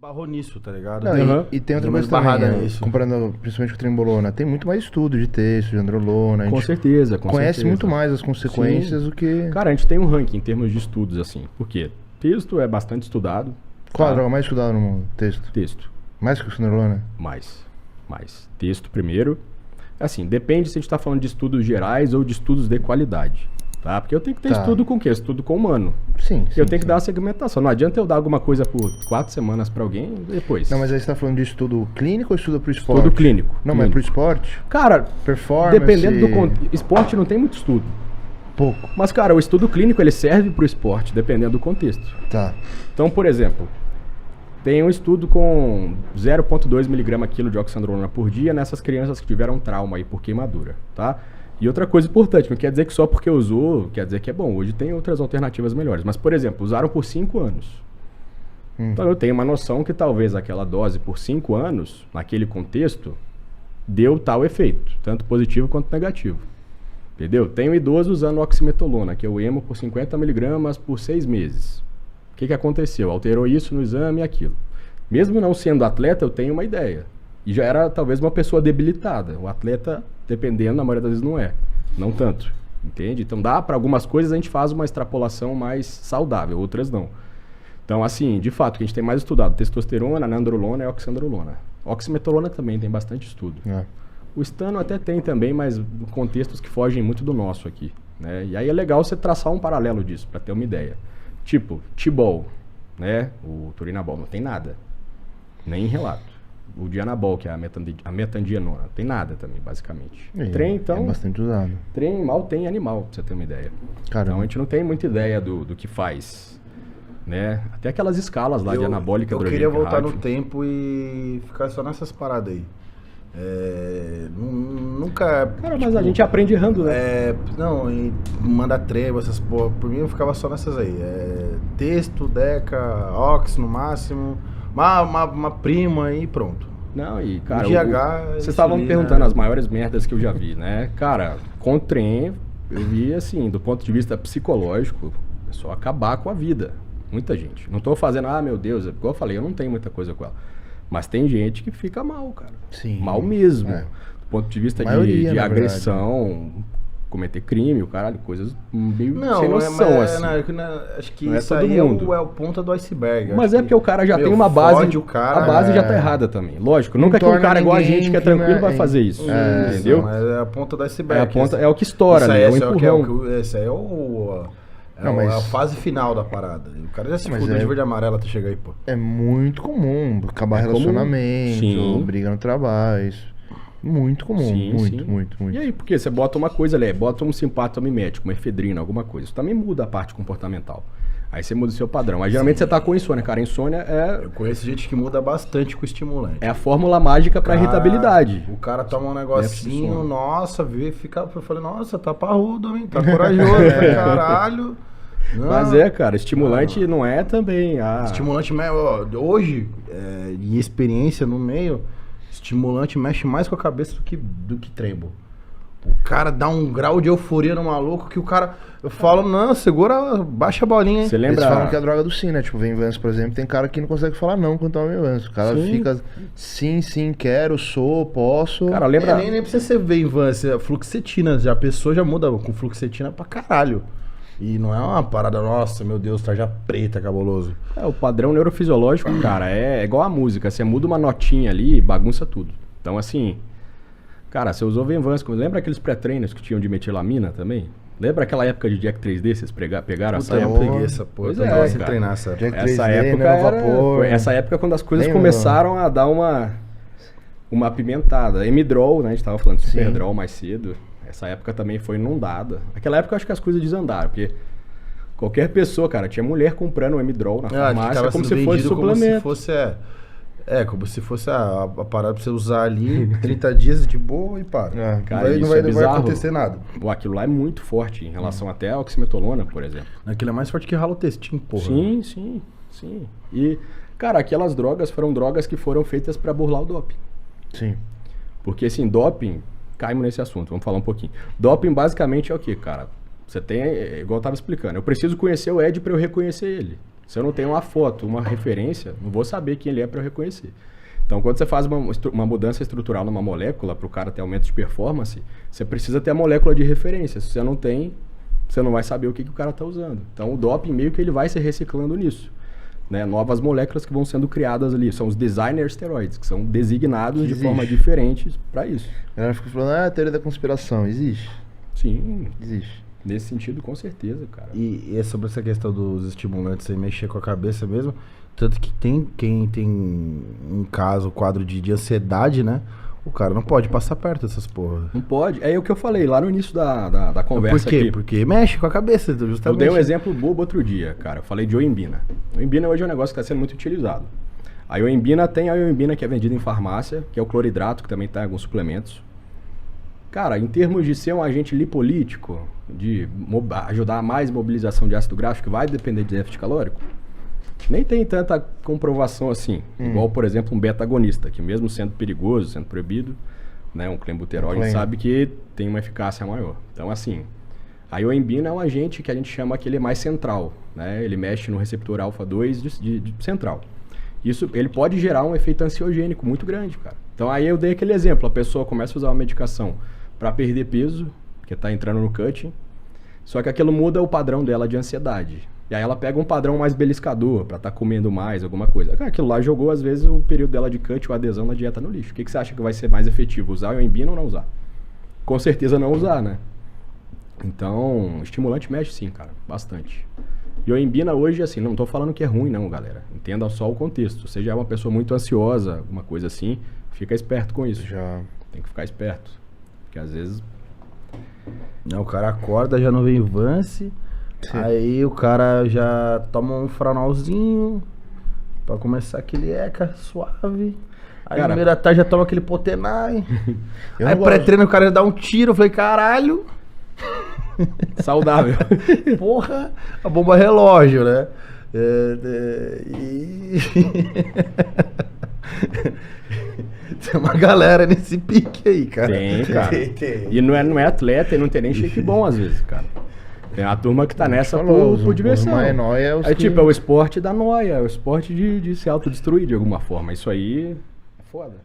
esbarrou nisso, tá ligado? Não, e tem outra coisa também, comparando principalmente com o trembolona, tem muito mais estudo de texto, de androlona. Com certeza, com conhece certeza. muito mais as consequências do que... Cara, a gente tem um ranking em termos de estudos, assim. Por quê? Texto é bastante estudado. Qual a droga mais estudada no mundo? Texto? Texto. Mais que o androlona? Mais. Texto primeiro. Assim, depende se a gente tá falando de estudos gerais ou de estudos de qualidade. Tá? Porque eu tenho que ter estudo com o quê? Estudo com humano. Sim. Eu tenho que dar a segmentação. Não adianta eu dar alguma coisa por 4 semanas pra alguém e depois. Não, mas aí você tá falando de estudo clínico ou estudo pro esporte? Estudo clínico. Não, mas pro esporte? Cara, performance... dependendo do esporte não tem muito estudo. Pouco. Mas, cara, o estudo clínico ele serve pro esporte, dependendo do contexto. Tá. Então, por exemplo, tem um estudo com 0,2 mg/kg de oxandrolona por dia nessas crianças que tiveram trauma aí por queimadura, tá? E outra coisa importante, não quer dizer que só porque usou, quer dizer que é bom. Hoje tem outras alternativas melhores. Mas, por exemplo, usaram por 5 anos. Então eu tenho uma noção que talvez aquela dose por 5 anos, naquele contexto, deu tal efeito, tanto positivo quanto negativo. Entendeu? Tem um idoso usando oximetolona, que é o emo por 50 mg por 6 meses. O que aconteceu? Alterou isso no exame e aquilo. Mesmo não sendo atleta, eu tenho uma ideia. E já era talvez uma pessoa debilitada. O atleta, dependendo, na maioria das vezes não é. Não tanto. Entende? Então dá para algumas coisas a gente faz uma extrapolação mais saudável, outras não. Então assim, de fato, o que a gente tem mais estudado, testosterona, nandrolona e oxandrolona. Oximetolona também tem bastante estudo. O estano até tem também, mas contextos que fogem muito do nosso aqui. Né? E aí é legal você traçar um paralelo disso, para ter uma ideia. Tipo, Tibol, né? O turinabol, não tem nada. Nem em relato. O dianabol, que é a metandianona, não tem nada também, basicamente. Trem, então... É bastante usado. Trem mal tem animal, pra você ter uma ideia. Caramba. Então a gente não tem muita ideia do que faz. Né? Até aquelas escalas lá de anabólica. Eu queria voltar no tempo e ficar só nessas paradas aí. Nunca... Cara, mas a gente aprende errando, né? Não, e manda trevo, essas porra. Por mim eu ficava só nessas aí. Texto, deca, ox no máximo. Uma prima e pronto. Não, e cara, vocês estavam me perguntando as maiores merdas que eu já vi, né? Cara, com o trem, eu vi assim, do ponto de vista psicológico, é só acabar com a vida. Muita gente. Não tô fazendo, meu Deus, igual eu falei, eu não tenho muita coisa com ela. Mas tem gente que fica mal, cara. Sim. Mal mesmo. Do ponto de vista de agressão, cometer crime, o caralho, coisas meio sem noção, assim. Acho que não isso é todo aí mundo. é o ponta do iceberg. Mas é porque o cara já tem uma base, a base já tá errada também. Lógico, nunca que um cara igual a gente que é tranquilo vai fazer isso. Entendeu? Mas é a ponta do iceberg. É o que estoura, né? É o empurrão. Esse aí é a fase final da parada. O cara já se fudeu de verde e amarelo até chegar aí, pô. É muito comum acabar relacionamento, briga no trabalho, isso. Muito comum, muito. E aí, por quê? Você bota uma coisa ali, bota um simpatomimético, uma efedrina, alguma coisa. Isso também muda a parte comportamental. Aí você muda o seu padrão. Mas geralmente você tá com insônia, cara. Insônia é... Eu conheço gente que muda bastante com estimulante. É a fórmula mágica pra irritabilidade. O cara toma um negocinho, nossa, fica... Eu falei, nossa, tá parrudo, hein? Tá corajoso, caralho. Não. Mas cara, estimulante não é também... Estimulante, hoje, em experiência no meio... Estimulante mexe mais com a cabeça do que trembo. O cara dá um grau de euforia no maluco que o cara... Eu falo, não, segura, baixa a bolinha, hein? Você lembra? Eles falam que é a droga do sim, né? Tipo, Venvanse, por exemplo, tem cara que não consegue falar não quando toma Venvanse. O cara fica, sim, quero, sou, posso... Cara, lembra... Nem precisa ser Venvanse, é fluoxetina. A pessoa já muda com fluoxetina pra caralho. E não é uma parada, nossa, meu Deus, tarja preta, cabuloso. O padrão neurofisiológico, cara, é igual a música. Você muda uma notinha ali, bagunça tudo. Então, assim, cara, você usou Venvanse. Lembra aqueles pré-treinos que tinham de metilamina também? Lembra aquela época de Jack 3D, vocês pegaram essa época? Eu peguei essa porra. Pois treinar essa Jack 3D, essa época vapor. Essa época quando as coisas começaram a dar uma apimentada. Emidrol, né? A gente tava falando de Superdrol mais cedo. Essa época também foi inundada. Naquela época eu acho que as coisas desandaram, porque qualquer pessoa, cara, tinha mulher comprando o Emidrol na farmácia como se fosse suplemento. Como se fosse a parada pra você usar ali 30 dias de boa e pá. Cara, não vai acontecer nada. Aquilo lá é muito forte em relação até à oximetolona, por exemplo. Aquilo é mais forte que halotestin, porra. Sim. E, cara, aquelas drogas foram drogas que foram feitas pra burlar o doping. Sim. Porque, assim, doping... Caímos nesse assunto, vamos falar um pouquinho. Doping basicamente é o quê, cara? Você tem, igual eu tava explicando, eu preciso conhecer o Ed para eu reconhecer ele. Se eu não tenho uma foto, uma referência, não vou saber quem ele é para eu reconhecer. Então, quando você faz uma mudança estrutural numa molécula, para o cara ter aumento de performance, você precisa ter a molécula de referência. Se você não tem, você não vai saber o que o cara está usando. Então, o doping meio que ele vai se reciclando nisso. Né? Novas moléculas que vão sendo criadas ali. São os designer steroids, que são designados de forma diferente para isso. A galera fica falando, a teoria da conspiração, existe? Sim. Existe. Nesse sentido, com certeza, cara. E é sobre essa questão dos estimulantes aí, mexer com a cabeça mesmo. Tanto que quem tem um quadro de ansiedade, né? O cara não pode passar perto dessas porra. Não pode. É o que eu falei lá no início da conversa Por quê? aqui. Porque mexe com a cabeça, justamente. Eu dei um exemplo bobo outro dia, cara. Eu falei de Oembina. Oembina hoje é um negócio que está sendo muito utilizado. A Oembina tem a Oembina que é vendida em farmácia, que é o cloridrato, que também está em alguns suplementos. Cara, em termos de ser um agente lipolítico, de ajudar a mais mobilização de ácido gráfico, que vai depender de déficit calórico, nem tem tanta comprovação assim. Igual, por exemplo, um beta-agonista, que mesmo sendo perigoso, sendo proibido, né, um clenbuterol, a gente sabe que tem uma eficácia maior. Então, assim, a Oembina é um agente que a gente chama que ele é mais central, né? Ele mexe no receptor alfa-2 de central. Isso, ele pode gerar um efeito ansiogênico muito grande, cara. Então, aí eu dei aquele exemplo. A pessoa começa a usar uma medicação para perder peso, que está entrando no cutting, só que aquilo muda o padrão dela de ansiedade. E aí ela pega um padrão mais beliscador, para estar comendo mais, alguma coisa. Aquilo lá jogou, às vezes, o período dela de cut ou adesão na dieta no lixo. O que você acha que vai ser mais efetivo? Usar o Oembina ou não usar? Com certeza não usar, né? Então, estimulante mexe sim, cara, bastante. E o Oembina hoje, assim, não tô falando que é ruim não, galera. Entenda só o contexto. Se você já é uma pessoa muito ansiosa, alguma coisa assim, fica esperto com isso. Já. Tem que ficar esperto. Porque às vezes... O cara acorda, já não vem Vance. Aí o cara já toma um franolzinho pra começar aquele eca suave. Aí Cara, no meio da tarde já toma aquele Potenai. Eu Aí não pré-treino o cara já dá um tiro. Eu falei, caralho. saudável. Porra, a bomba relógio, né? Tem uma galera nesse pique aí, cara. Tem, cara. Tem. E não é atleta e não tem nem shape bom às vezes, cara. Tem a turma que tá nessa falou, por diversão. mas nóia é os É que- tipo, é o esporte da nóia, é o esporte de se autodestruir de alguma forma. Isso aí é foda.